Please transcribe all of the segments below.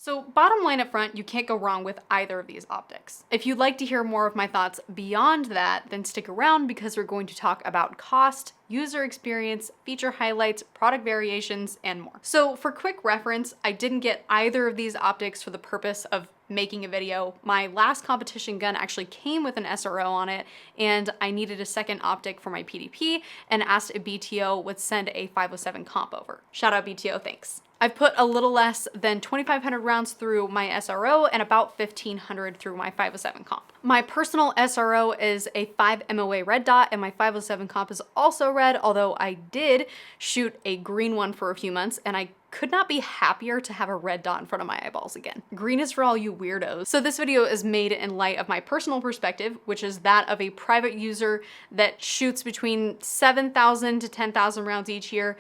So bottom line up front, you can't go wrong with either of these optics. If you'd like to hear more of my thoughts beyond that, then stick around because we're going to talk about cost, user experience, feature highlights, product variations, and more. So for quick reference, I didn't get either of these optics for the purpose of making a video. My last competition gun actually came with an SRO on it, and I needed a second optic for my PDP and asked if BTO would send a 507 comp over. Shout out BTO, thanks. I've put a little less than 2,500 rounds through my SRO and about 1,500 through my 507 comp. My personal SRO is a 5 MOA red dot, and my 507 comp is also red, although I did shoot a green one for a few months, and I could not be happier to have a red dot in front of my eyeballs again. Green is for all you weirdos. So this video is made in light of my personal perspective, which is that of a private user that shoots between 7,000 to 10,000 rounds each year.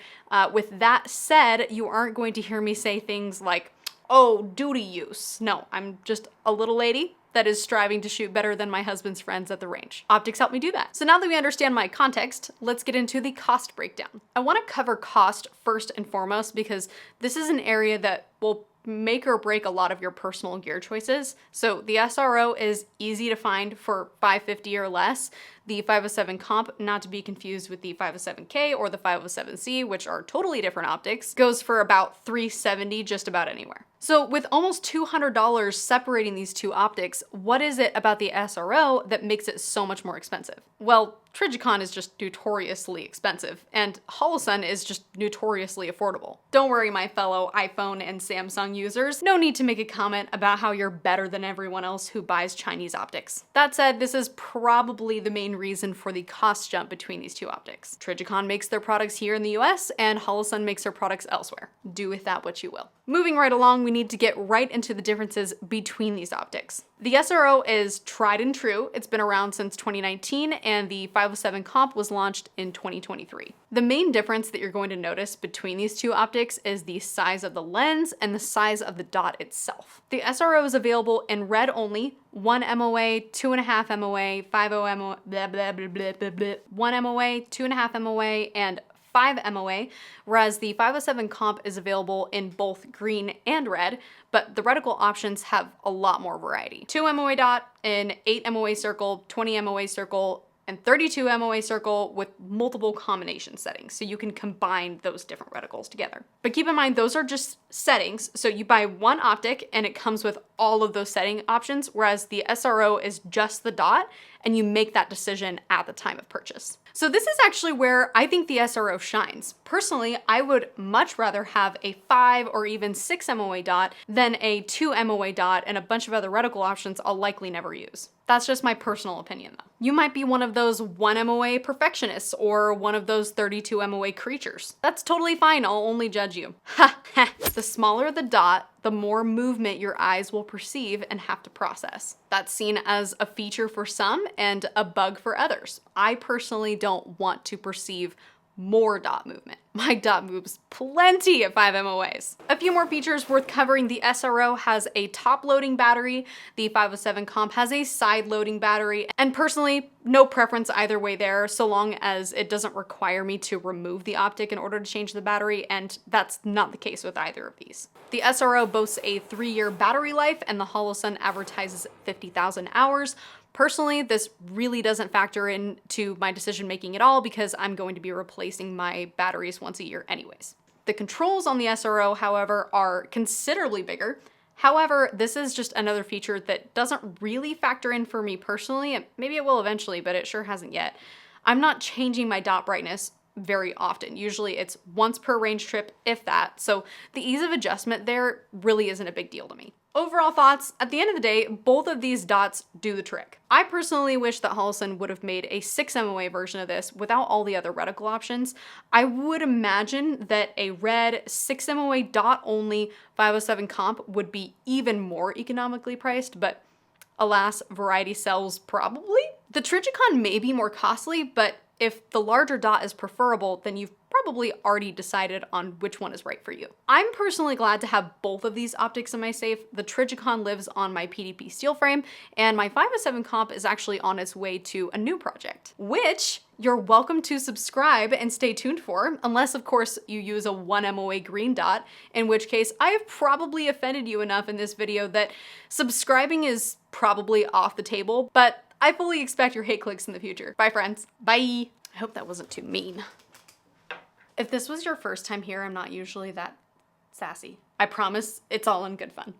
With that said, you aren't going to hear me say things like, oh, duty use. No, I'm just a little lady that is striving to shoot better than my husband's friends at the range. Optics help me do that. So now that we understand my context, let's get into the cost breakdown. I want to cover cost first and foremost because this is an area that will make or break a lot of your personal gear choices. So the SRO is easy to find for $550 or less. The 507 comp, not to be confused with the 507K or the 507C, which are totally different optics, goes for about $370 just about anywhere. So with almost $200 separating these two optics, what is it about the SRO that makes it so much more expensive? Well, Trijicon is just notoriously expensive, and Holosun is just notoriously affordable. Don't worry, my fellow iPhone and Samsung users, no need to make a comment about how you're better than everyone else who buys Chinese optics. That said, this is probably the main reason for the cost jump between these two optics. Trijicon makes their products here in the US, and Holosun makes their products elsewhere. Do with that what you will. Moving right along, we need to get right into the differences between these optics. The SRO is tried and true. It's been around since 2019, and the 507 comp was launched in 2023. The main difference that you're going to notice between these two optics is the size of the lens and the size of the dot itself. The SRO is available in red only, 1 MOA, 2.5 MOA, 50 MOA, blah, blah, blah, blah, blah, blah, 1 MOA, 2.5 MOA, and 5 MOA, whereas the 507 comp is available in both green and red, but the reticle options have a lot more variety. 2 MOA dot, an 8 MOA circle, 20 MOA circle, and 32 MOA circle with multiple combination settings, so you can combine those different reticles together. But keep in mind, those are just settings, so you buy one optic and it comes with all of those setting options, whereas the SRO is just the dot, and you make that decision at the time of purchase. So this is actually where I think the SRO shines. Personally, I would much rather have a 5 or even 6 MOA dot than a 2 MOA dot and a bunch of other reticle options I'll likely never use. That's just my personal opinion though. You might be one of those 1 MOA perfectionists or one of those 32 MOA creatures. That's totally fine, I'll only judge you. Ha ha! The smaller the dot, the more movement your eyes will perceive and have to process. That's seen as a feature for some and a bug for others. I personally don't want to perceive more dot movement. My dot moves plenty at 5 MOAs. A few more features worth covering. The SRO has a top loading battery, the 507 comp has a side loading battery, and personally, no preference either way there, so long as it doesn't require me to remove the optic in order to change the battery, and that's not the case with either of these. The SRO boasts a 3-year battery life, and the Holosun advertises 50,000 hours. Personally, this really doesn't factor into my decision making at all because I'm going to be replacing my batteries once a year anyways. The controls on the SRO, however, are considerably bigger. However, this is just another feature that doesn't really factor in for me personally, and maybe it will eventually, but it sure hasn't yet. I'm not changing my dot brightness very often. Usually it's once per range trip, if that, so the ease of adjustment there really isn't a big deal to me. Overall thoughts, at the end of the day, both of these dots do the trick. I personally wish that Holosun would have made a 6 MOA version of this without all the other reticle options. I would imagine that a red 6 MOA dot only 507 comp would be even more economically priced, but alas, variety sells probably. The Trijicon may be more costly, but If the larger dot is preferable, then you've probably already decided on which one is right for you. I'm personally glad to have both of these optics in my safe. The Trijicon lives on my PDP steel frame, and my 507 comp is actually on its way to a new project, which you're welcome to subscribe and stay tuned for, unless of course you use a 1 MOA green dot, in which case I have probably offended you enough in this video that subscribing is probably off the table, but I fully expect your hate clicks in the future. Bye friends. Bye. I hope that wasn't too mean. If this was your first time here, I'm not usually that sassy. I promise it's all in good fun.